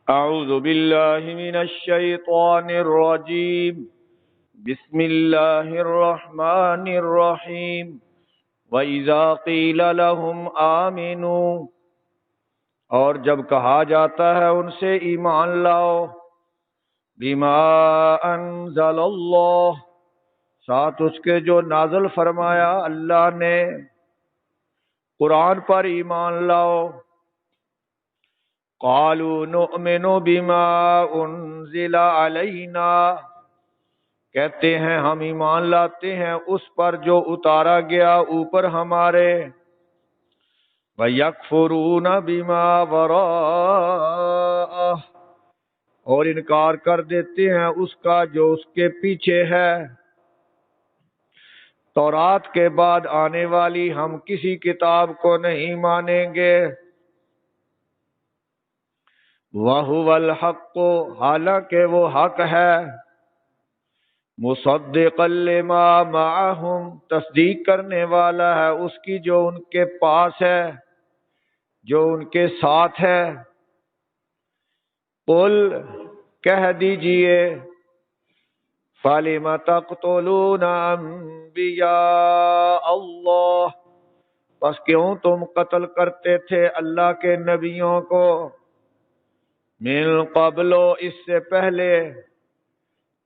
أعوذ بالله من الشيطان الرجيم بسم الله الرحمن الرحيم وَإِذَا قِيلَ لَهُمْ آمِنُوا اور جب کہا جاتا ہے ان سے ایمان لاؤ بِمَا أَنزَلَ اللَّهُ ساتھ اس کے جو نازل فرمایا اللہ نے، قرآن پر ایمان لاؤ. قَالُوا نُؤْمِنُ بِمَا أُنزِلَ عَلَيْنَا کہتے ہیں ہم ایمان لاتے ہیں اس پر جو اتارا گیا اوپر ہمارے. وَيَكْفُرُونَ بِمَا وَرَاءَهُ اور انکار کر دیتے ہیں اس کا جو اس کے پیچھے ہے. تورات کے بعد آنے والی ہم کسی کتاب کو نہیں مانیں گے. وَهُوَ الْحَقُّ حالانکہ وہ حق ہے. مصدقا لما معہم تصدیق کرنے والا ہے اس کی جو ان کے پاس ہے، جو ان کے ساتھ ہے. قل کہہ دیجئے فَلِمَ تَقْتُلُونَ أَنبِيَاءَ اللَّهِ بس کیوں تم قتل کرتے تھے اللہ کے نبیوں کو، من قبل اس سے پہلے،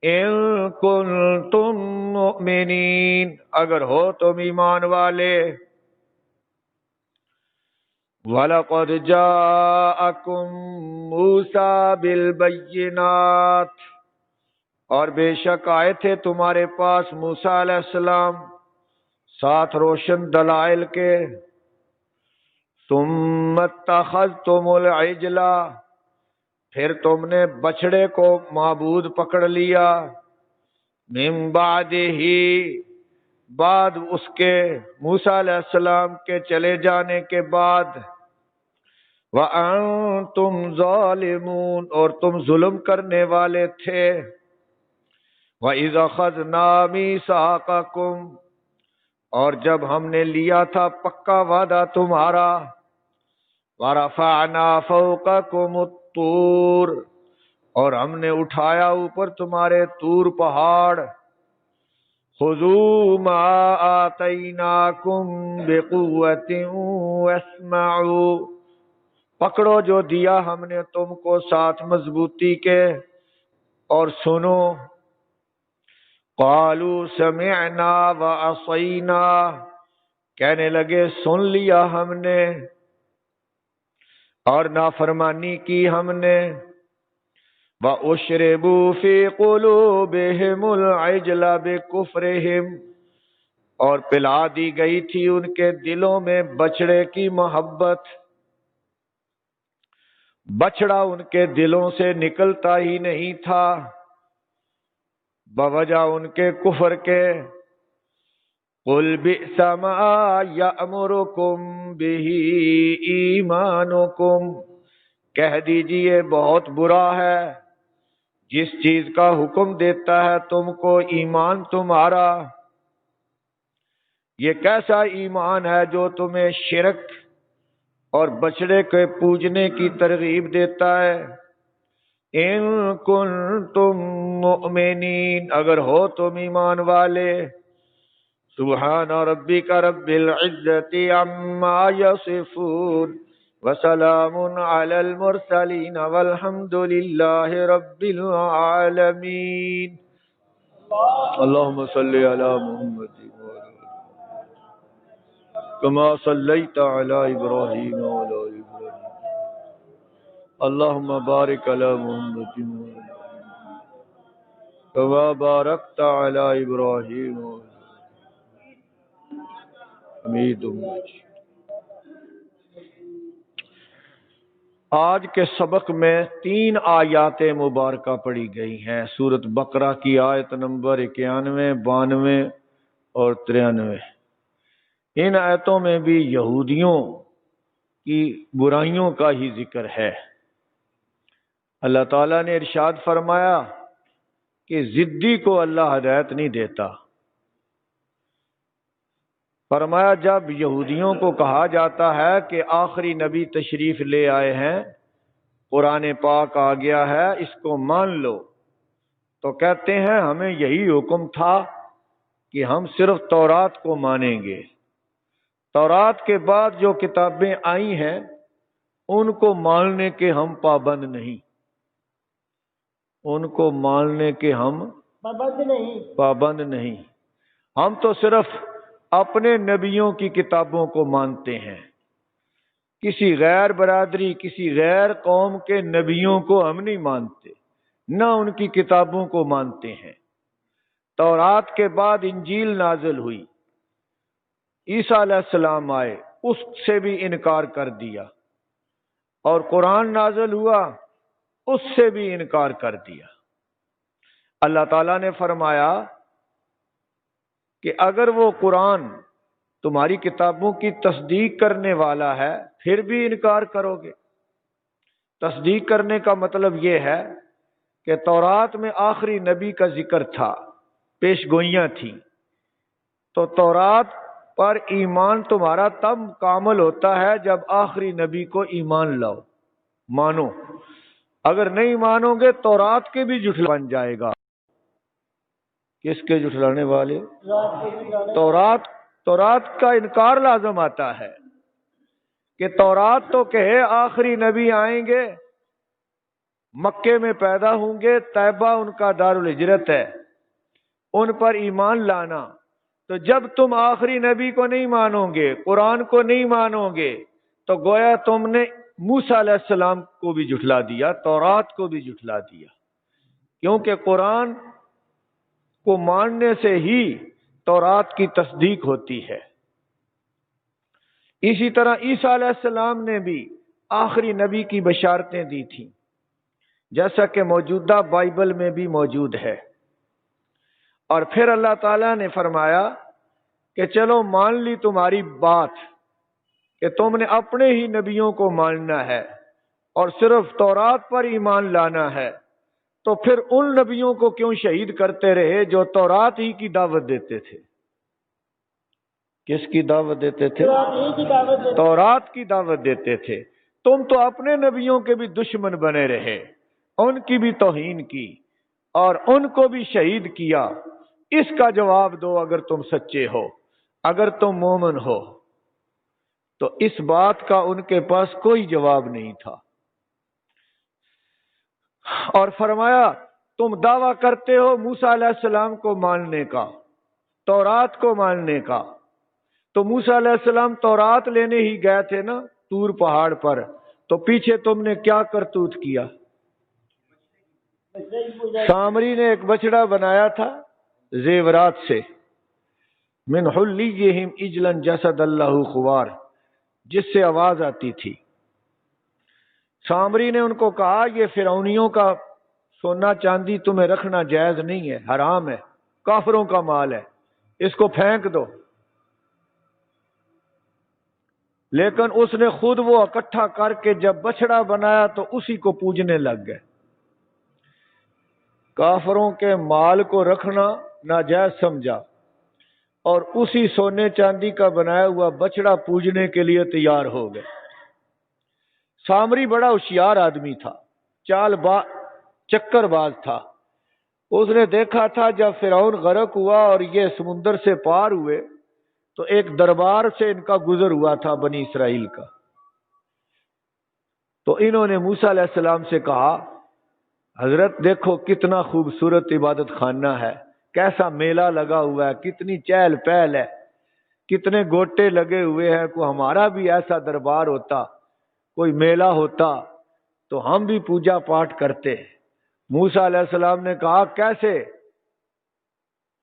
ان کنتم مؤمنین اگر ہو تم ایمان والے. وَلَقَدْ جَاءَكُم مُوسَىٰ بِالْبَيِّنَاتِ اور بے شک آئے تھے تمہارے پاس موسیٰ علیہ السلام ساتھ روشن دلائل کے. ثُمَّ اتَّخَذْتُمُ الْعِجْلَ پھر تم نے بچڑے کو معبود پکڑ لیا. من بعدہ بعد اس کے موسیٰ علیہ السلام کے چلے جانے کے بعد. وَأَنْتُمْ ظَالِمُونَ اور تم ظلم کرنے والے تھے. وَإِذْ أَخَذْنَا مِيثَاقَكُمْ اور جب ہم نے لیا تھا پکا وعدہ تمہارا. وَرَفَعْنَا فَوْقَكُمُ الطُّورَ اور ہم نے اٹھایا اوپر تمہارے طور پہاڑ. خُذُوا مَا آتَيْنَاكُمْ بِقُوَّةٍ وَاسْمَعُوا پکڑو جو دیا ہم نے تم کو ساتھ مضبوطی کے اور سنو. قَالُوا سَمِعْنَا وَعَصَيْنَا کہنے لگے سن لیا ہم نے اور نافرمانی کی ہم نے. وَأُشْرِبُوا فِي قُلُوبِهِمُ الْعِجْلَ بِكُفْرِهِمْ اور پلا دی گئی تھی ان کے دلوں میں بچڑے کی محبت. بچڑا ان کے دلوں سے نکلتا ہی نہیں تھا بوجہ ان کے کفر کے. قُلْ بِئْسَ مَا يَأْمُرُكُمْ بِهِ ایمانکم کہہ دیجئے بہت برا ہے جس چیز کا حکم دیتا ہے تم کو ایمان تمہارا. یہ کیسا ایمان ہے جو تمہیں شرک اور بچڑے کے پوجنے کی ترغیب دیتا ہے. ان کنتم مؤمنین اگر ہو تم ایمان والے. سبحان ربک رب العزت عما یصفون وسلام علی المرسلین والحمد للہ رب العالمین. اللہم صلی علی محمد کما صلیت علی ابراہیم وعلی ابراہیم. اللہم بارک علی محمد کما بارکت علی ابراہیم حمید مجید. آج کے سبق میں 3 آیات مبارکہ پڑھی گئی ہیں سورۃ بقرہ کی آیت نمبر 91، 92 اور 93. ان آیتوں میں بھی یہودیوں کی برائیوں کا ہی ذکر ہے. اللہ تعالیٰ نے ارشاد فرمایا کہ ضدی کو اللہ ہدایت نہیں دیتا. فرمایا جب یہودیوں کو کہا جاتا ہے کہ آخری نبی تشریف لے آئے ہیں، قرآن پاک آ گیا ہے، اس کو مان لو، تو کہتے ہیں ہمیں یہی حکم تھا کہ ہم صرف تورات کو مانیں گے، تورات کے بعد جو کتابیں آئی ہیں ان کو ماننے کے ہم پابند نہیں، ان کو ماننے کے ہم پابند نہیں، ہم تو صرف اپنے نبیوں کی کتابوں کو مانتے ہیں، کسی غیر برادری، کسی غیر قوم کے نبیوں کو ہم نہیں مانتے، نہ ان کی کتابوں کو مانتے ہیں۔ تورات کے بعد انجیل نازل ہوئی، عیسیٰ علیہ السلام آئے، اس سے بھی انکار کر دیا، اور قرآن نازل ہوا، اس سے بھی انکار کر دیا۔ اللہ تعالیٰ نے فرمایا کہ اگر وہ قرآن تمہاری کتابوں کی تصدیق کرنے والا ہے پھر بھی انکار کرو گے۔ تصدیق کرنے کا مطلب یہ ہے کہ تورات میں آخری نبی کا ذکر تھا، پیش گوئیاں تھیں، تو تورات پر ایمان تمہارا تب کامل ہوتا ہے جب آخری نبی کو ایمان لاؤ، مانو۔ اگر نہیں مانو گے تورات کے بھی جھٹلا بن جائے گا۔ کس کے جھٹلانے والے؟ تورات کا انکار لازم آتا ہے کہ تورات تو کہے آخری نبی آئیں گے، مکے میں پیدا ہوں گے، طیبہ ان کا دارالہجرت ہے، ان پر ایمان لانا۔ تو جب تم آخری نبی کو نہیں مانو گے، قرآن کو نہیں مانو گے، تو گویا تم نے موسیٰ علیہ السلام کو بھی جھٹلا دیا، تورات کو بھی جھٹلا دیا، کیونکہ قرآن کو ماننے سے ہی تورات کی تصدیق ہوتی ہے۔ اسی طرح عیسیٰ علیہ السلام نے بھی آخری نبی کی بشارتیں دی تھیں، جیسا کہ موجودہ بائبل میں بھی موجود ہے۔ اور پھر اللہ تعالیٰ نے فرمایا کہ چلو مان لی تمہاری بات کہ تم نے اپنے ہی نبیوں کو ماننا ہے اور صرف تورات پر ایمان لانا ہے، تو پھر ان نبیوں کو کیوں شہید کرتے رہے جو تورات ہی کی دعوت دیتے تھے؟ کس کی دعوت دیتے تھے؟ تورات کی دعوت دیتے تھے۔ تم تو اپنے نبیوں کے بھی دشمن بنے رہے، ان کی بھی توہین کی اور ان کو بھی شہید کیا۔ اس کا جواب دو اگر تم سچے ہو، اگر تم مومن ہو۔ تو اس بات کا ان کے پاس کوئی جواب نہیں تھا، اور فرمایا تم دعویٰ کرتے ہو موسیٰ علیہ السلام کو ماننے کا، تورات کو ماننے کا، تو موسیٰ علیہ السلام تورات لینے ہی گئے تھے نا طور پہاڑ پر، تو پیچھے تم نے کیا کرتوت کیا؟ سامری نے ایک بچڑا بنایا تھا زیورات سے، من حلیہم عجلا جسد اللہ خوار، جس سے آواز آتی تھی۔ سامری نے ان کو کہا یہ فرعونیوں کا سونا چاندی تمہیں رکھنا جائز نہیں ہے، حرام ہے، کافروں کا مال ہے، اس کو پھینک دو۔ لیکن اس نے خود وہ اکٹھا کر کے جب بچڑا بنایا تو اسی کو پوجنے لگ گئے۔ کافروں کے مال کو رکھنا ناجائز سمجھا اور اسی سونے چاندی کا بنایا ہوا بچڑا پوجنے کے لیے تیار ہو گئے۔ سامری بڑا ہوشیار آدمی تھا، چکر باز تھا۔ اس نے دیکھا تھا جب فرعون غرق ہوا اور یہ سمندر سے پار ہوئے تو ایک دربار سے ان کا گزر ہوا تھا بنی اسرائیل کا۔ تو انہوں نے موسیٰ علیہ السلام سے کہا حضرت دیکھو کتنا خوبصورت عبادت خانہ ہے، کیسا میلہ لگا ہوا ہے، کتنی چہل پہل ہے، کتنے گوٹے لگے ہوئے ہیں، کوئی ہمارا بھی ایسا دربار ہوتا، کوئی میلہ ہوتا تو ہم بھی پوجا پاٹ کرتے۔ موسیٰ علیہ السلام نے کہا کیسے؟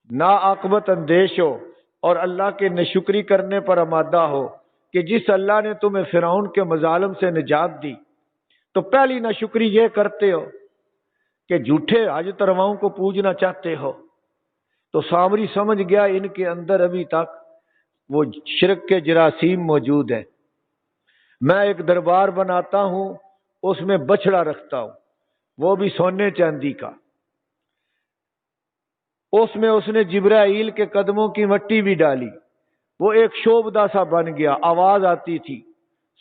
ناعاقبت اندیش ہو اور اللہ کے ناشکری کرنے پر آمادہ ہو کہ جس اللہ نے تمہیں فرعون کے مظالم سے نجات دی، تو پہلی ناشکری یہ کرتے ہو کہ جھوٹے حاجت رواؤں کو پوجنا چاہتے ہو۔ تو سامری سمجھ گیا ان کے اندر ابھی تک وہ شرک کے جراثیم موجود ہیں۔ میں ایک دربار بناتا ہوں، اس میں بچڑا رکھتا ہوں، وہ بھی سونے چاندی کا، اس میں اس نے جبرائیل کے قدموں کی مٹی بھی ڈالی، وہ ایک شوبدہ سا بن گیا، آواز آتی تھی،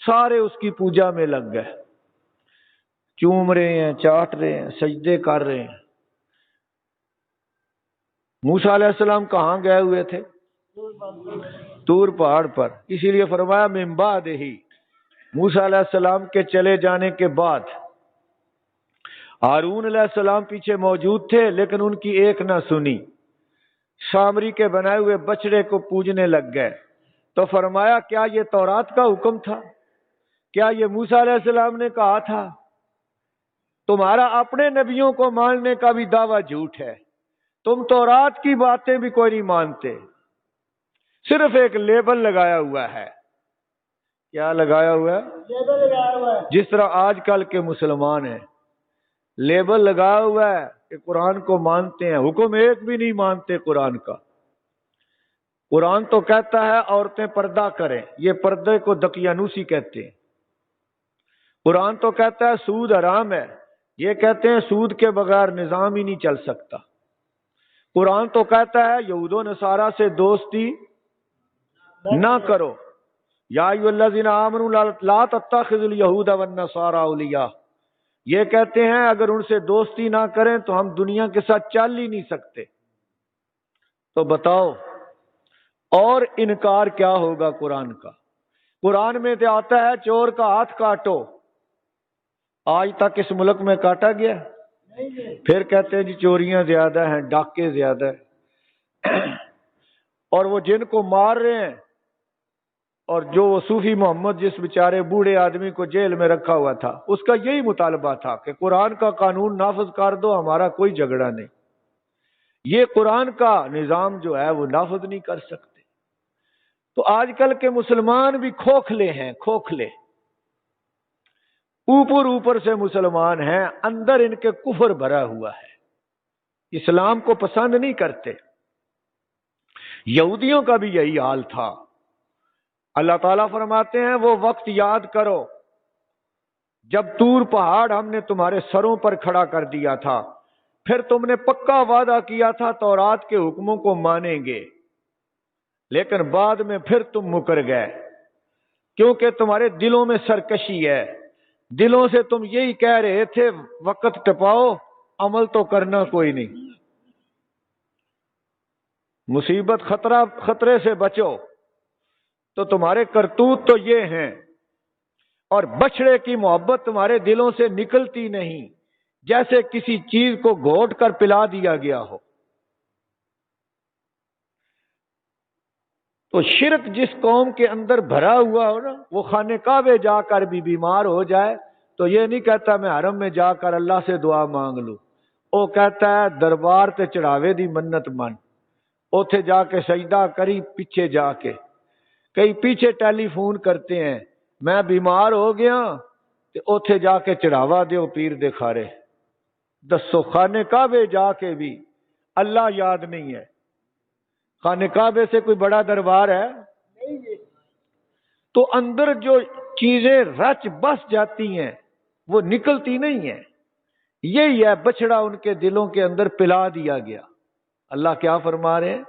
سارے اس کی پوجا میں لگ گئے۔ چوم رہے ہیں، چاٹ رہے ہیں، سجدے کر رہے ہیں۔ موسیٰ علیہ السلام کہاں گئے ہوئے تھے؟ طور پہاڑ پر، اسی لیے فرمایا من بعد ہی، موسیٰ علیہ السلام کے چلے جانے کے بعد ہارون علیہ السلام پیچھے موجود تھے، لیکن ان کی ایک نہ سنی، سامری کے بنائے ہوئے بچڑے کو پوجنے لگ گئے۔ تو فرمایا کیا یہ تورات کا حکم تھا؟ کیا یہ موسیٰ علیہ السلام نے کہا تھا؟ تمہارا اپنے نبیوں کو ماننے کا بھی دعویٰ جھوٹ ہے، تم تورات کی باتیں بھی کوئی نہیں مانتے، صرف ایک لیبل لگایا ہوا ہے۔ کیا لگایا ہوا ہے؟ لیبل لگایا ہوا ہے۔ جس طرح آج کل کے مسلمان ہیں، لیبل لگایا ہوا ہے کہ قرآن کو مانتے ہیں، حکم ایک بھی نہیں مانتے قرآن کا۔ قرآن تو کہتا ہے عورتیں پردہ کریں، یہ پردے کو دقیانوسی کہتے ہیں۔ قرآن تو کہتا ہے سود حرام ہے، یہ کہتے ہیں سود کے بغیر نظام ہی نہیں چل سکتا۔ قرآن تو کہتا ہے یہود و نصارہ سے دوستی نہ کرو، یا ایھا الذین آمنوا لا تتخذوا الیہود والنصارى اولیاء، یہ کہتے ہیں اگر ان سے دوستی نہ کریں تو ہم دنیا کے ساتھ چل ہی نہیں سکتے۔ تو بتاؤ اور انکار کیا ہوگا قرآن کا؟ قرآن میں تو آتا ہے چور کا ہاتھ کاٹو، آج تک اس ملک میں کاٹا گیا؟ پھر کہتے ہیں جی چوریاں زیادہ ہیں، ڈاکے زیادہ ہیں، اور وہ جن کو مار رہے ہیں، اور جو وہ صوفی محمد جس بیچارے بوڑھے آدمی کو جیل میں رکھا ہوا تھا، اس کا یہی مطالبہ تھا کہ قرآن کا قانون نافذ کر دو، ہمارا کوئی جھگڑا نہیں۔ یہ قرآن کا نظام جو ہے وہ نافذ نہیں کر سکتے۔ تو آج کل کے مسلمان بھی کھوکھلے ہیں، کھوکھلے، اوپر سے مسلمان ہیں، اندر ان کے کفر بھرا ہوا ہے، اسلام کو پسند نہیں کرتے۔ یہودیوں کا بھی یہی حال تھا۔ اللہ تعالیٰ فرماتے ہیں وہ وقت یاد کرو جب طور پہاڑ ہم نے تمہارے سروں پر کھڑا کر دیا تھا، پھر تم نے پکا وعدہ کیا تھا تورات کے حکموں کو مانیں گے، لیکن بعد میں پھر تم مکر گئے، کیونکہ تمہارے دلوں میں سرکشی ہے، دلوں سے تم یہی کہہ رہے تھے وقت ٹپاؤ، عمل تو کرنا کوئی نہیں۔ مصیبت خطرے سے بچو تو تمہارے کرتوت تو یہ ہیں، اور بچڑے کی محبت تمہارے دلوں سے نکلتی نہیں، جیسے کسی چیز کو گھونٹ کر پلا دیا گیا ہو۔ تو شرک جس قوم کے اندر بھرا ہوا ہو نا، وہ خانہ کعبے جا کر بھی بیمار ہو جائے تو یہ نہیں کہتا میں حرم میں جا کر اللہ سے دعا مانگ لوں، وہ کہتا ہے دربار تے چڑھاوے دی منت من، اوتھے جا کے سجدہ کری، پیچھے جا کے کئی پیچھے ٹیلی فون کرتے ہیں میں بیمار ہو گیا تے اوتھے جا کے چڑھاوا دیو پیر دے کھارے۔ دسو خانہ کعبے جا کے بھی اللہ یاد نہیں ہے؟ خانہ کعبے سے کوئی بڑا دربار ہے؟ تو اندر جو چیزیں رچ بس جاتی ہیں وہ نکلتی نہیں ہیں، یہی ہے بچڑا ان کے دلوں کے اندر پلا دیا گیا۔ اللہ کیا فرما رہے ہیں؟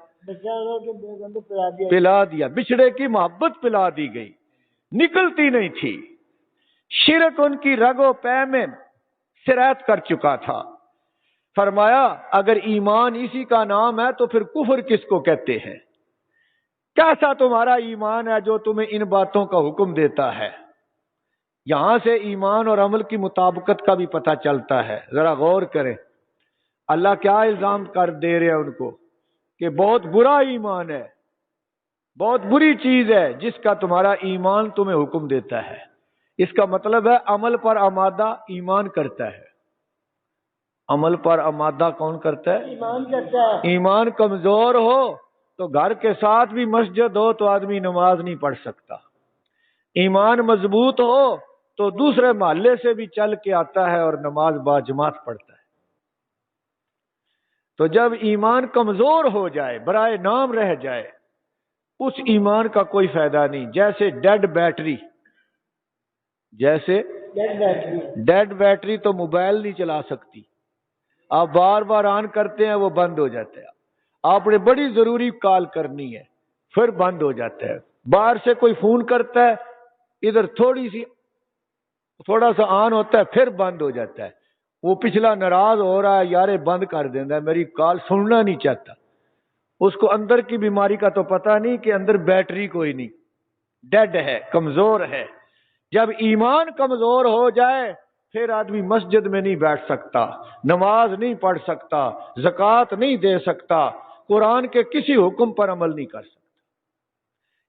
پلا دیا، بچڑے کی محبت پلا دی گئی، نکلتی نہیں تھی۔ شرک ان کی رگ و پے میں سرایت کر چکا تھا۔ فرمایا اگر ایمان اسی کا نام ہے تو پھر کفر کس کو کہتے ہیں؟ کیسا تمہارا ایمان ہے جو تمہیں ان باتوں کا حکم دیتا ہے؟ یہاں سے ایمان اور عمل کی مطابقت کا بھی پتہ چلتا ہے، ذرا غور کریں۔ اللہ کیا الزام کر دے رہے ہیں ان کو کہ بہت برا ایمان ہے، بہت بری چیز ہے جس کا تمہارا ایمان تمہیں حکم دیتا ہے۔ اس کا مطلب ہے عمل پر آمادہ ایمان کرتا ہے۔ عمل پر آمادہ کون کرتا ہے؟ ایمان کرتا ہے۔ ایمان کمزور ہو تو گھر کے ساتھ بھی مسجد ہو تو آدمی نماز نہیں پڑھ سکتا، ایمان مضبوط ہو تو دوسرے محلے سے بھی چل کے آتا ہے اور نماز باجماعت پڑھتا ہے۔ تو جب ایمان کمزور ہو جائے، برائے نام رہ جائے، اس ایمان کا کوئی فائدہ نہیں۔ جیسے ڈیڈ بیٹری، جیسے ڈیڈ بیٹری تو موبائل نہیں چلا سکتی، آپ بار بار آن کرتے ہیں وہ بند ہو جاتا ہے، آپ نے بڑی ضروری کال کرنی ہے پھر بند ہو جاتا ہے، باہر سے کوئی فون کرتا ہے ادھر تھوڑی سی تھوڑا سا آن ہوتا ہے پھر بند ہو جاتا ہے. وہ پچھلا ناراض ہو رہا ہے، یار بند کر دینا ہے، میری کال سننا نہیں چاہتا. اس کو اندر کی بیماری کا تو پتہ نہیں کہ اندر بیٹری کوئی نہیں، ڈیڈ ہے، کمزور ہے. جب ایمان کمزور ہو جائے پھر آدمی مسجد میں نہیں بیٹھ سکتا، نماز نہیں پڑھ سکتا، زکوٰۃ نہیں دے سکتا، قرآن کے کسی حکم پر عمل نہیں کر سکتا.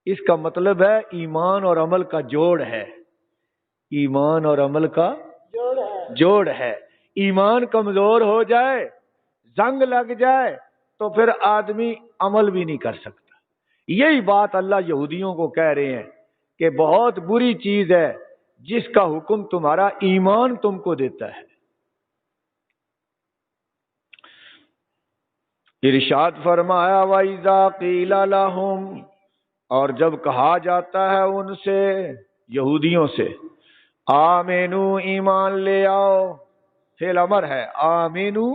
اس کا مطلب ہے ایمان اور عمل کا جوڑ ہے. ایمان اور عمل کا جوڑ ہے. ایمان کمزور ہو جائے، زنگ لگ جائے تو پھر آدمی عمل بھی نہیں کر سکتا. یہی بات اللہ یہودیوں کو کہہ رہے ہیں کہ بہت بری چیز ہے جس کا حکم تمہارا ایمان تم کو دیتا ہے. ارشاد فرمایا وَإِذَا قِيلَ لَهُمْ، اور جب کہا جاتا ہے ان سے، یہودیوں سے، آمینو ایمان لے آؤ. فعل امر ہے، آمینو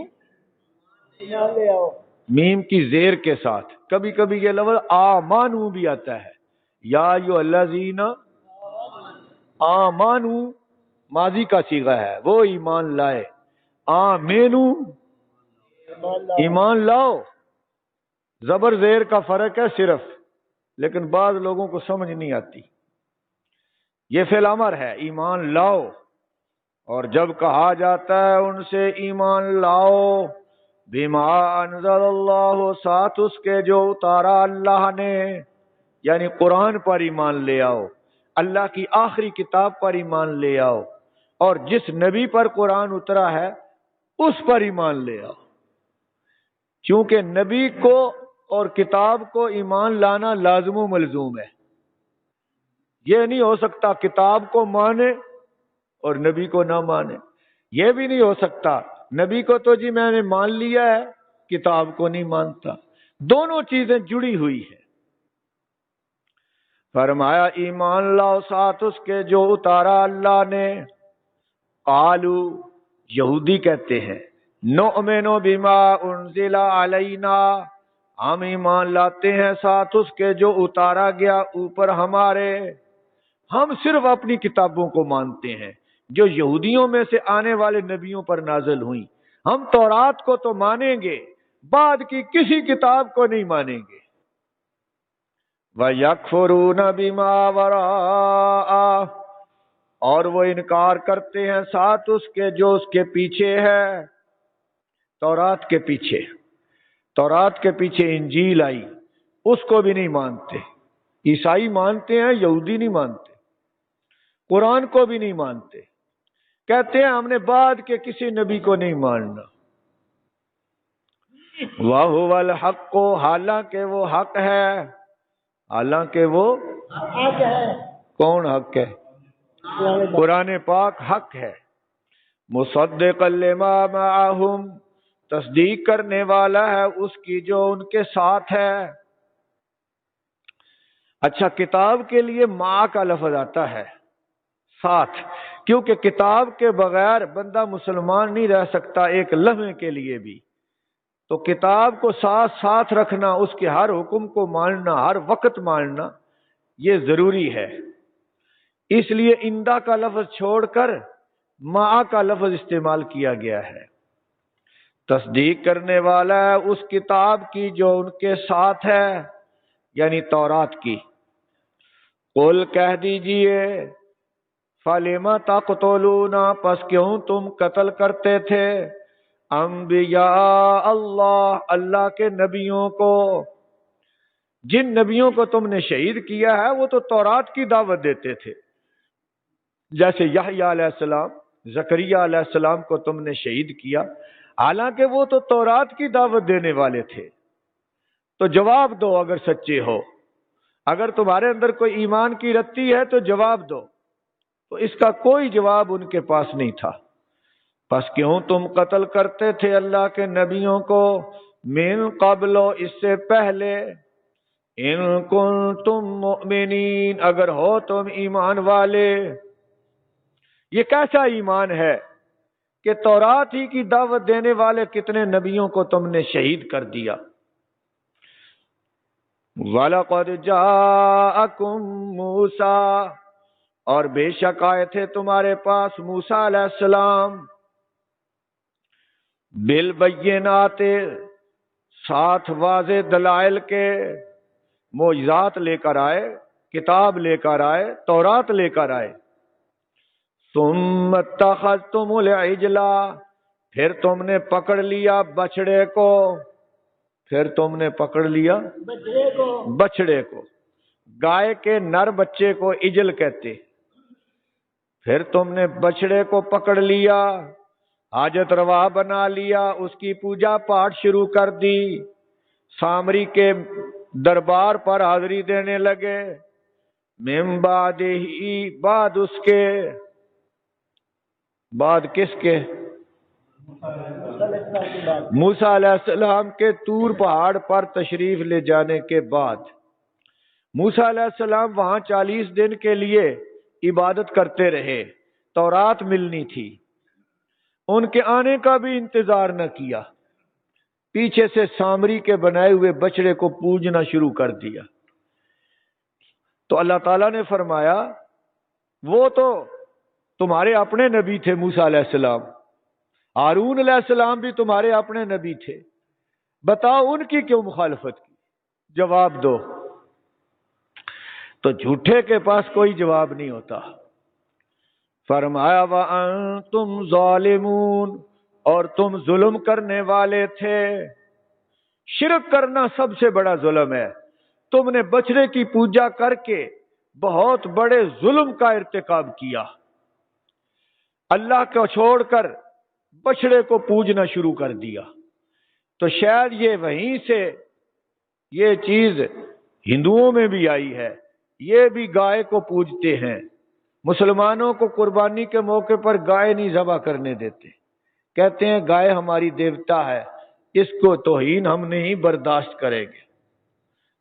ایمان لے آؤ، میم کی زیر کے ساتھ. کبھی کبھی یہ لفظ آمانو بھی آتا ہے، یا ایھا الذین آمانو ماضی کا صیغہ ہے، وہ ایمان لائے. آمینو ایمان لاؤ، زبر زیر کا فرق ہے صرف، لیکن بعض لوگوں کو سمجھ نہیں آتی. یہ فعل امر ہے، ایمان لاؤ. اور جب کہا جاتا ہے ان سے ایمان لاؤ، بما انزل اللہ، ساتھ اس کے جو اتارا اللہ نے، یعنی قرآن پر ایمان لے آؤ، اللہ کی آخری کتاب پر ایمان لے آؤ، اور جس نبی پر قرآن اترا ہے اس پر ایمان لے آؤ. چونکہ نبی کو اور کتاب کو ایمان لانا لازم و ملزوم ہے. یہ نہیں ہو سکتا کتاب کو مانے اور نبی کو نہ مانے. یہ بھی نہیں ہو سکتا نبی کو تو جی میں نے مان لیا ہے، کتاب کو نہیں مانتا. دونوں چیزیں جڑی ہوئی ہیں. فرمایا ایمان لاؤ ساتھ اس کے جو اتارا اللہ نے. قالو، یہودی کہتے ہیں، نؤمن بما انزل علینا، ہم ایمان لاتے ہیں ساتھ اس کے جو اتارا گیا اوپر ہمارے. ہم صرف اپنی کتابوں کو مانتے ہیں جو یہودیوں میں سے آنے والے نبیوں پر نازل ہوئیں. ہم تورات کو تو مانیں گے، بعد کی کسی کتاب کو نہیں مانیں گے. وَيَكْفُرُونَ بِمَا وَرَاءَ، اور وہ انکار کرتے ہیں ساتھ اس کے جو اس کے پیچھے ہے. تورات کے پیچھے، تورات کے پیچھے انجیل آئی، اس کو بھی نہیں مانتے. عیسائی مانتے ہیں، یہودی نہیں مانتے. قرآن کو بھی نہیں مانتے. کہتے ہیں ہم نے بعد کے کسی نبی کو نہیں ماننا. وَهُوَ الْحَقُّ، حالانکہ وہ حق ہے. حالانکہ وہ حق ہے. کون حق ہے؟ قرآن پاک حق ہے. مصدقا لما معہم، تصدیق کرنے والا ہے اس کی جو ان کے ساتھ ہے. اچھا، کتاب کے لیے مع کا لفظ آتا ہے، ساتھ، کیونکہ کتاب کے بغیر بندہ مسلمان نہیں رہ سکتا ایک لمحے کے لیے بھی. تو کتاب کو ساتھ ساتھ رکھنا، اس کے ہر حکم کو ماننا، ہر وقت ماننا، یہ ضروری ہے. اس لیے اندہ کا لفظ چھوڑ کر مع کا لفظ استعمال کیا گیا ہے. تصدیق کرنے والا ہے اس کتاب کی جو ان کے ساتھ ہے، یعنی تورات کی. قل، کہہ دیجئے، فَلِمَ تَقْتُلُونَ، پس کیوں تم قتل کرتے تھے، انبیاء اللہ، اللہ کے نبیوں کو. جن نبیوں کو تم نے شہید کیا ہے وہ تو تورات کی دعوت دیتے تھے. جیسے یحییٰ علیہ السلام، زکریہ علیہ السلام کو تم نے شہید کیا، حالانکہ وہ تو تورات کی دعوت دینے والے تھے. تو جواب دو اگر سچے ہو. اگر تمہارے اندر کوئی ایمان کی رتی ہے تو جواب دو. تو اس کا کوئی جواب ان کے پاس نہیں تھا. پس کیوں تم قتل کرتے تھے اللہ کے نبیوں کو، من قبل، اس سے پہلے، ان کنتم مؤمنین، اگر ہو تم ایمان والے. یہ کیسا ایمان ہے کہ تورات ہی کی دعوت دینے والے کتنے نبیوں کو تم نے شہید کر دیا. وَلَقَدْ جَاءَكُم مُوسَىٰ، اور بے شک آئے تھے تمہارے پاس موسیٰ علیہ السلام بالبینات، ساتھ واضح دلائل کے، معجزات لے کر آئے، کتاب لے کر آئے، تورات لے کر آئے۔ ثم اتخذتم العجل، پھر تم نے پکڑ لیا بچڑے کو، پھر تم نے پکڑ لیا بچڑے کو، گائے کے نر بچے کو عجل کہتے، پھر تم نے بچڑے کو پکڑ لیا، حاجت روا بنا لیا، اس کی پوجا پاٹ شروع کر دی، سامری کے دربار پر حاضری دینے لگے۔ من بعد ہی، بعد اس کے، بعد کس کے؟ موسیٰ علیہ السلام کے طور پہاڑ پر تشریف لے جانے کے بعد موسیٰ علیہ السلام وہاں 40 دن کے لیے عبادت کرتے رہے، تورات ملنی تھی، ان کے آنے کا بھی انتظار نہ کیا، پیچھے سے سامری کے بنائے ہوئے بچڑے کو پوجنا شروع کر دیا۔ تو اللہ تعالیٰ نے فرمایا وہ تو تمہارے اپنے نبی تھے موسیٰ علیہ السلام، ہارون علیہ السلام بھی تمہارے اپنے نبی تھے، بتاؤ ان کی کیوں مخالفت کی؟ جواب دو۔ تو جھوٹے کے پاس کوئی جواب نہیں ہوتا۔ فرمایا وَأَنْتُمْ ظَالِمُونَ، اور تم ظلم کرنے والے تھے۔ شرک کرنا سب سے بڑا ظلم ہے، تم نے بچڑے کی پوجا کر کے بہت بڑے ظلم کا ارتکاب کیا، اللہ کو چھوڑ کر بچڑے کو پوجنا شروع کر دیا۔ تو شاید یہ وہیں سے یہ چیز ہندوؤں میں بھی آئی ہے، یہ بھی گائے کو پوجتے ہیں، مسلمانوں کو قربانی کے موقع پر گائے نہیں ذبح کرنے دیتے، کہتے ہیں گائے ہماری دیوتا ہے، اس کو توہین ہم نہیں برداشت کریں گے۔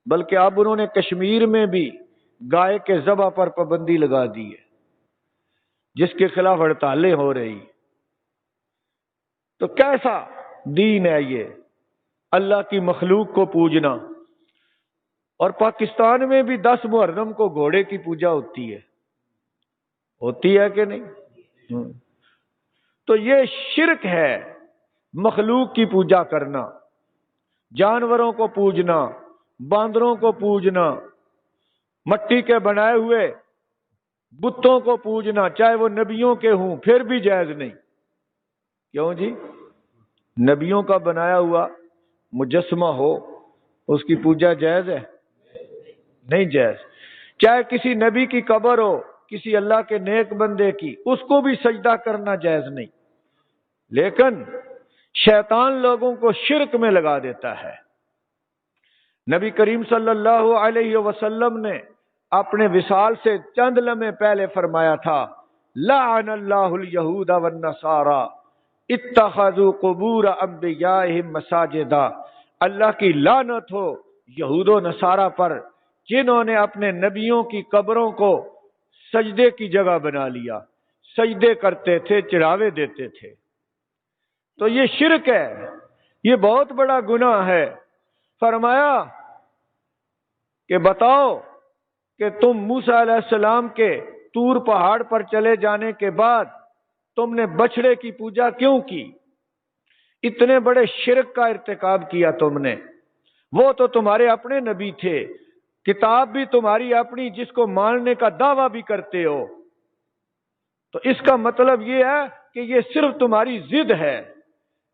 بلکہ اب انہوں نے کشمیر میں بھی گائے کے ذبح پر پابندی لگا دی ہے، جس کے خلاف ہڑتالیں ہو رہی۔ تو کیسا دین ہے یہ، اللہ کی مخلوق کو پوجنا؟ اور پاکستان میں بھی 10 محرم کو گھوڑے کی پوجا ہوتی ہے کہ نہیں؟ تو یہ شرک ہے، مخلوق کی پوجا کرنا، جانوروں کو پوجنا، باندروں کو پوجنا، مٹی کے بنائے ہوئے بتوں کو پوجنا، چاہے وہ نبیوں کے ہوں پھر بھی جائز نہیں۔ کیوں جی؟ نبیوں کا بنایا ہوا مجسمہ ہو، اس کی پوجا جائز ہے؟ نہیں جائز۔ چاہے کسی نبی کی قبر ہو، کسی اللہ کے نیک بندے کی، اس کو بھی سجدہ کرنا جائز نہیں۔ لیکن شیطان لوگوں کو شرک میں لگا دیتا ہے۔ نبی کریم صلی اللہ علیہ وسلم نے اپنے وصال سے چند لمحے پہلے فرمایا تھا، لعن اللہ الیہود والنصارى اتخذوا قبور انبیائہم مساجدا، اللہ کی لعنت ہو یہود و نصارہ پر جنہوں نے اپنے نبیوں کی قبروں کو سجدے کی جگہ بنا لیا، سجدے کرتے تھے، چڑھاوے دیتے تھے۔ تو یہ شرک ہے، یہ بہت بڑا گناہ ہے۔ فرمایا کہ بتاؤ کہ تم موسیٰ علیہ السلام کے طور پہاڑ پر چلے جانے کے بعد تم نے بچڑے کی پوجا کیوں کی؟ اتنے بڑے شرک کا ارتکاب کیا تم نے۔ وہ تو تمہارے اپنے نبی تھے، کتاب بھی تمہاری اپنی، جس کو ماننے کا دعویٰ بھی کرتے ہو۔ تو اس کا مطلب یہ ہے کہ یہ صرف تمہاری ضد ہے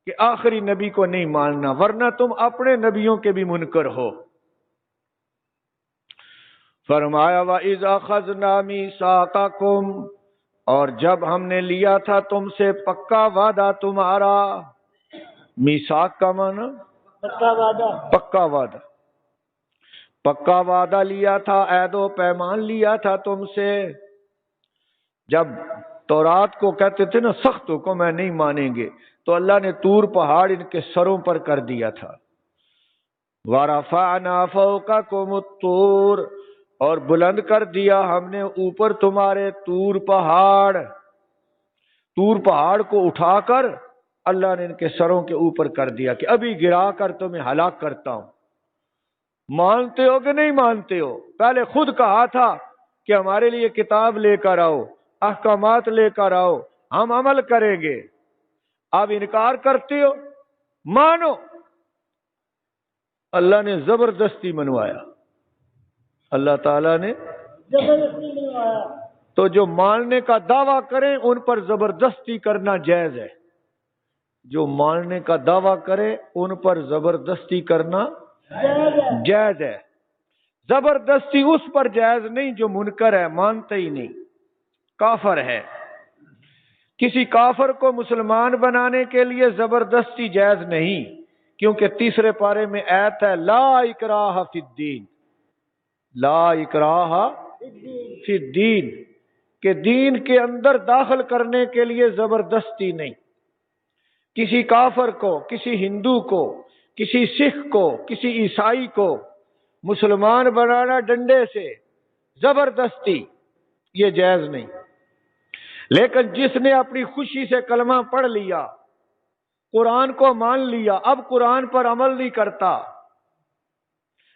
کہ آخری نبی کو نہیں ماننا، ورنہ تم اپنے نبیوں کے بھی منکر ہو۔ فرمایا وَإِذْ أَخَذْنَا مِيثَاقَكُمْ، اور جب ہم نے لیا تھا تم سے پکا وعدہ تمہارا۔ میثاق کا معنی پکا وعدہ، پکا وعدہ، پکا وعدہ لیا تھا، عہد و پیمان لیا تھا تم سے۔ جب تورات کو کہتے تھے نا سخت حکم ہے نہیں مانیں گے، تو اللہ نے طور پہاڑ ان کے سروں پر کر دیا تھا۔ وَرَفَعْنَا فَوْقَكُمُ الطُّورَ، اور بلند کر دیا ہم نے اوپر تمہارے طور پہاڑ۔ طور پہاڑ کو اٹھا کر اللہ نے ان کے سروں کے اوپر کر دیا کہ ابھی گرا کر تمہیں ہلاک کرتا ہوں۔ مانتے ہو کہ نہیں مانتے ہو؟ پہلے خود کہا تھا کہ ہمارے لیے کتاب لے کر آؤ، احکامات لے کر آؤ، ہم عمل کریں گے۔ آپ انکار کرتے ہو، مانو۔ اللہ نے زبردستی منوایا، اللہ تعالیٰ نے زبردستی منوایا۔ تو جو ماننے کا دعویٰ کریں ان پر زبردستی کرنا جائز ہے، جو ماننے کا دعویٰ کرے ان پر زبردستی کرنا جائز ہے۔ زبردستی اس پر جائز نہیں جو منکر ہے، مانتا ہی نہیں، کافر ہے۔ کسی کافر کو مسلمان بنانے کے لیے زبردستی جائز نہیں، کیونکہ تیسرے پارے میں آیت ہے لا اکراہ فی الدین، لا اکراہ فی الدین، کہ دین کے اندر داخل کرنے کے لیے زبردستی نہیں۔ کسی کافر کو، کسی ہندو کو، کسی سکھ کو، کسی عیسائی کو مسلمان بنانا ڈنڈے سے، زبردستی، یہ جائز نہیں۔ لیکن جس نے اپنی خوشی سے کلمہ پڑھ لیا، قرآن کو مان لیا، اب قرآن پر عمل نہیں کرتا،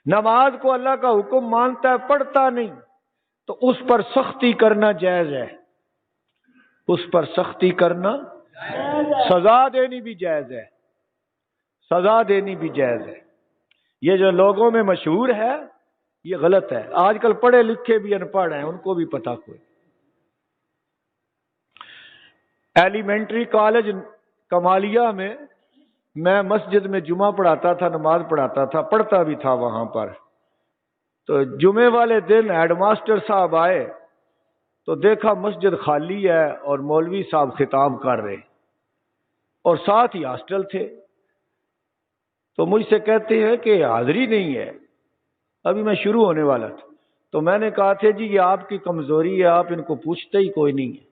نماز کو اللہ کا حکم مانتا ہے پڑھتا نہیں، تو اس پر سختی کرنا جائز ہے، اس پر سختی کرنا، سزا دینی بھی جائز ہے، سزا دینی بھی جائز ہے۔ یہ جو لوگوں میں مشہور ہے یہ غلط ہے۔ آج کل پڑھے لکھے بھی ان پڑھ ہیں، ان کو بھی پتہ کوئی۔ ایلیمنٹری کالج کمالیہ میں مسجد میں جمعہ پڑھاتا تھا، نماز پڑھاتا تھا، پڑھتا بھی تھا وہاں پر۔ تو جمعے والے دن ہیڈ ماسٹر صاحب آئے تو دیکھا مسجد خالی ہے اور مولوی صاحب خطاب کر رہے، اور ساتھ ہی ہاسٹل تھے۔ تو مجھ سے کہتے ہیں کہ حاضری نہیں ہے، ابھی میں شروع ہونے والا تھا۔ تو میں نے کہا تھا جی یہ آپ کی کمزوری ہے، آپ ان کو پوچھتے ہی کوئی نہیں ہے۔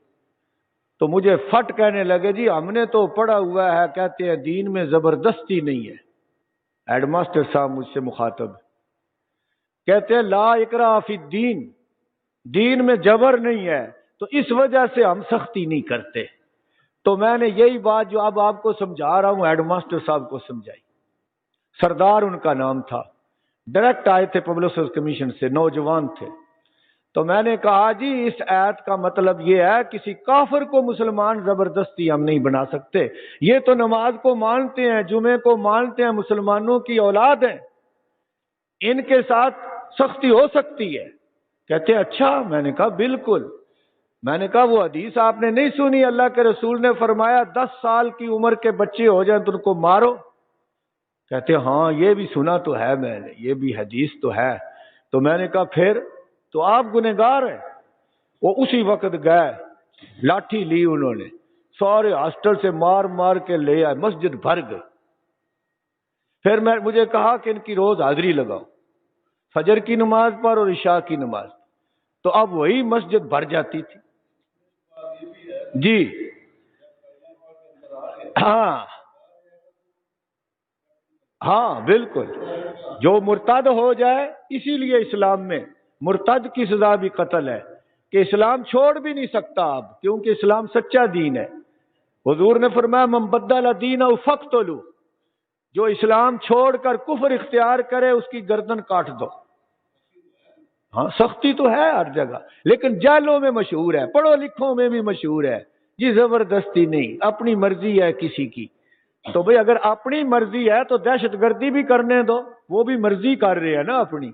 تو مجھے فٹ کہنے لگے جی ہم نے تو پڑھا ہوا ہے، کہتے ہیں دین میں زبردستی نہیں ہے۔ ہیڈ ماسٹر صاحب مجھ سے مخاطب کہتے ہیں لا اکراہ فی الدین، دین میں جبر نہیں ہے، تو اس وجہ سے ہم سختی نہیں کرتے۔ تو میں نے یہی بات جو اب آپ کو سمجھا رہا ہوں ہیڈ ماسٹر صاحب کو سمجھائی۔ سردار ان کا نام تھا، ڈائریکٹ آئے تھے پبلک سروس کمیشن سے، نوجوان تھے۔ تو میں نے کہا جی اس آیت کا مطلب یہ ہے کسی کافر کو مسلمان زبردستی ہم نہیں بنا سکتے، یہ تو نماز کو مانتے ہیں، جمعے کو مانتے ہیں، مسلمانوں کی اولاد ہیں، ان کے ساتھ سختی ہو سکتی ہے۔ کہتے ہیں اچھا؟ میں نے کہا بالکل۔ میں نے کہا وہ حدیث آپ نے نہیں سنی، اللہ کے رسول نے فرمایا 10 سال کی عمر کے بچے ہو جائیں تو ان کو مارو؟ کہتے ہیں ہاں یہ بھی سنا تو ہے میں نے، یہ بھی حدیث تو ہے۔ تو میں نے کہا پھر تو آپ گنہگار ہیں۔ وہ اسی وقت گئے، لاٹھی لی انہوں نے، سارے ہاسٹل سے مار مار کے لے آئے، مسجد بھر گئی۔ پھر مجھے کہا کہ ان کی روز حاضری لگاؤ، فجر کی نماز پر اور عشاء کی نماز۔ تو اب وہی مسجد بھر جاتی تھی۔ جی ہاں بالکل، جو مرتد ہو جائے، اسی لیے اسلام میں مرتد کی سزا بھی قتل ہے، کہ اسلام چھوڑ بھی نہیں سکتا اب، کیونکہ اسلام سچا دین ہے۔ حضور نے فرمایا من بدل دینہ فاقتلوہ، جو اسلام چھوڑ کر کفر اختیار کرے اس کی گردن کاٹ دو۔ ہاں سختی تو ہے ہر جگہ، لیکن جیلوں میں مشہور ہے، پڑھو لکھوں میں بھی مشہور ہے جی، زبردستی نہیں، اپنی مرضی ہے کسی کی۔ تو بھئی اگر اپنی مرضی ہے تو دہشت گردی بھی کرنے دو، وہ بھی مرضی کر رہے ہیں نا اپنی،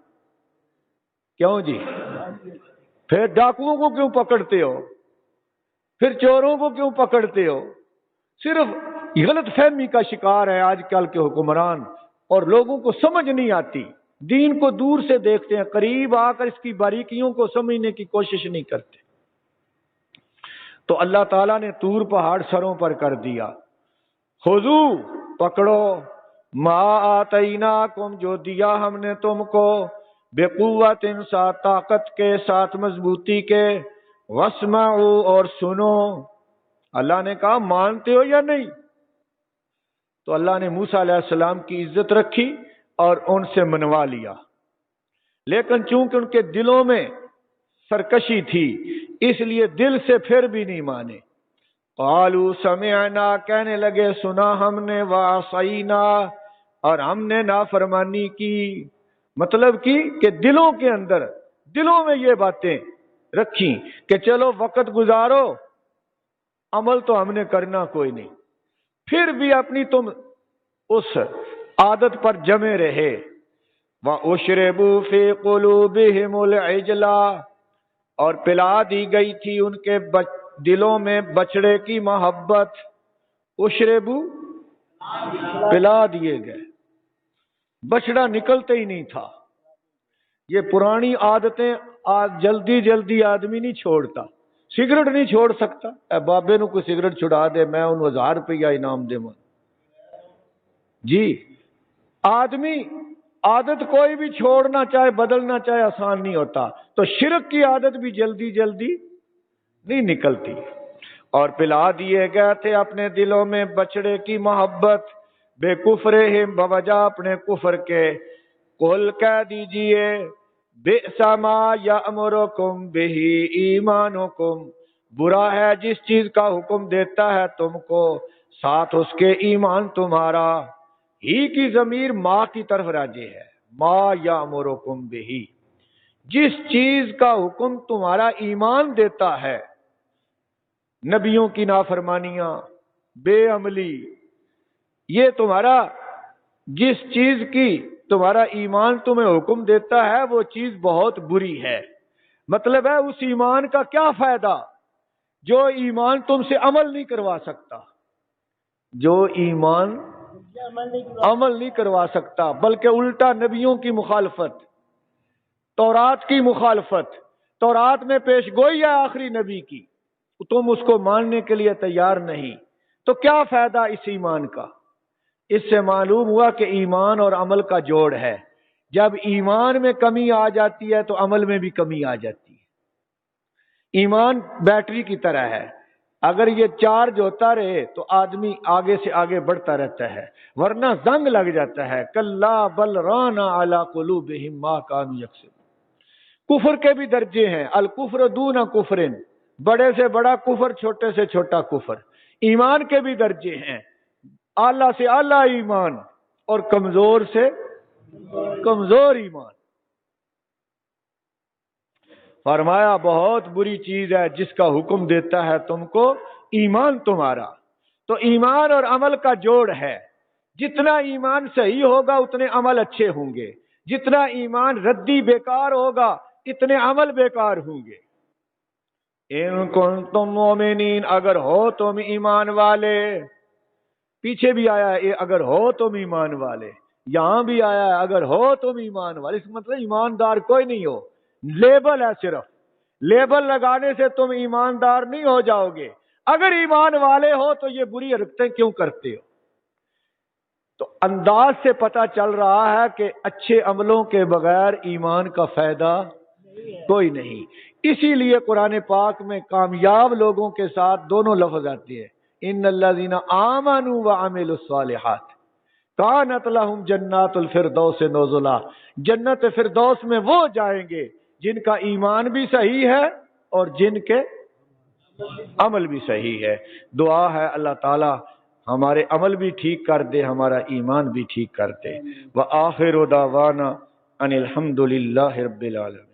کیوں جی؟ پھر ڈاکوؤں کو کیوں پکڑتے ہو؟ پھر چوروں کو کیوں پکڑتے ہو؟ صرف غلط فہمی کا شکار ہے آج کل کے حکمران، اور لوگوں کو سمجھ نہیں آتی، دین کو دور سے دیکھتے ہیں، قریب آ کر اس کی باریکیوں کو سمجھنے کی کوشش نہیں کرتے۔ تو اللہ تعالیٰ نے طور پہاڑ سروں پر کر دیا۔ خذو، پکڑو، ما آتیناکم، جو دیا ہم نے تم کو، بقوت، ساتھ طاقت کے، ساتھ مضبوطی کے، واسمعوا، اور سنو۔ اللہ نے کہا مانتے ہو یا نہیں؟ تو اللہ نے موسیٰ علیہ السلام کی عزت رکھی اور ان سے منوا لیا، لیکن چونکہ ان کے دلوں میں سرکشی تھی اس لیے دل سے پھر بھی نہیں مانے۔ قالوا سمعنا، کہنے لگے سنا ہم نے، وعصینا، اور ہم نے نافرمانی کی۔ مطلب کی کہ دلوں کے اندر، دلوں میں یہ باتیں رکھی کہ چلو وقت گزارو، عمل تو ہم نے کرنا کوئی نہیں، پھر بھی اپنی تم اس عادت پر جمے رہے۔ وَأُشْرِبُوا فِي قُلُوبِهِمُ الْعِجْلَ، اور پلا دی گئی تھی ان کے دلوں میں بچڑے کی محبت۔ اشربو، پلا دیے گئے، بچڑا نکلتے ہی نہیں تھا۔ یہ پرانی عادتیں جلدی جلدی آدمی نہیں چھوڑتا، سگریٹ نہیں چھوڑ سکتا۔ اے بابے نو کوئی سگریٹ چھڑا دے، میں انہوں 1000 روپیہ انعام دے من جی۔ آدمی عادت کوئی بھی چھوڑنا چاہے، بدلنا چاہے، آسان نہیں ہوتا، تو شرک کی عادت بھی جلدی جلدی نہیں نکلتی۔ اور پلا دیے گئے تھے اپنے دلوں میں بچڑے کی محبت، بے کفرہم، بوجہ اپنے کفر کے۔ قل کہہ دیجئے، بئس ما یأمرکم بہ ایمانکم، برا ہے جس چیز کا حکم دیتا ہے تم کو ساتھ اس کے ایمان تمہارا۔ ہی کی ضمیر ماں کی طرف راجع ہے، ما یأمرکم بہ، جس چیز کا حکم تمہارا ایمان دیتا ہے، نبیوں کی نافرمانیاں، بے عملی، یہ تمہارا جس چیز کی تمہارا ایمان تمہیں حکم دیتا ہے وہ چیز بہت بری ہے۔ مطلب ہے اس ایمان کا کیا فائدہ جو ایمان تم سے عمل نہیں کروا سکتا، جو ایمان عمل نہیں کروا سکتا، بلکہ الٹا نبیوں کی مخالفت، تورات کی مخالفت، تورات میں پیش گوئی ہے آخری نبی کی، تم اس کو ماننے کے لیے تیار نہیں، تو کیا فائدہ اس ایمان کا؟ اس سے معلوم ہوا کہ ایمان اور عمل کا جوڑ ہے، جب ایمان میں کمی آ جاتی ہے تو عمل میں بھی کمی آ جاتی ہے۔ ایمان بیٹری کی طرح ہے، اگر یہ چارج ہوتا رہے تو آدمی آگے سے آگے بڑھتا رہتا ہے، ورنہ زنگ لگ جاتا ہے۔ کلا بل ران علی قلوبہم ما کانوا یکسبون۔ کفر کے بھی درجے ہیں، الکفر دون کفر، بڑے سے بڑا کفر، چھوٹے سے چھوٹا کفر۔ ایمان کے بھی درجے ہیں، اعلیٰ سے اعلیٰ ایمان اور کمزور سے کمزور ایمان۔ فرمایا بہت بری چیز ہے جس کا حکم دیتا ہے تم کو ایمان تمہارا۔ تو ایمان اور عمل کا جوڑ ہے، جتنا ایمان صحیح ہوگا اتنے عمل اچھے ہوں گے، جتنا ایمان ردی بیکار ہوگا اتنے عمل بیکار ہوں گے۔ ان کنتم مومنین، اگر ہو تم ایمان والے، پیچھے بھی آیا ہے اگر ہو تم ایمان والے، یہاں بھی آیا ہے اگر ہو تم ایمان والے، اس کا مطلب ایماندار کوئی نہیں ہو، لیبل ہے صرف، لیبل لگانے سے تم ایماندار نہیں ہو جاؤ گے۔ اگر ایمان والے ہو تو یہ بری حرکتیں کیوں کرتے ہو؟ تو انداز سے پتہ چل رہا ہے کہ اچھے عملوں کے بغیر ایمان کا فائدہ کوئی نہیں۔ اسی لیے قرآن پاک میں کامیاب لوگوں کے ساتھ دونوں لفظ آتے ہیں، ان الذین آمنوا وعملوا الصالحات کانت لہم جنات الفردوس نزلا، جنت فردوس میں وہ جائیں گے جن کا ایمان بھی صحیح ہے اور جن کے عمل بھی صحیح ہے۔ دعا ہے اللہ تعالی ہمارے عمل بھی ٹھیک کر دے، ہمارا ایمان بھی ٹھیک کر دے۔ وآخر دعوانا ان الحمد للہ رب العالمین۔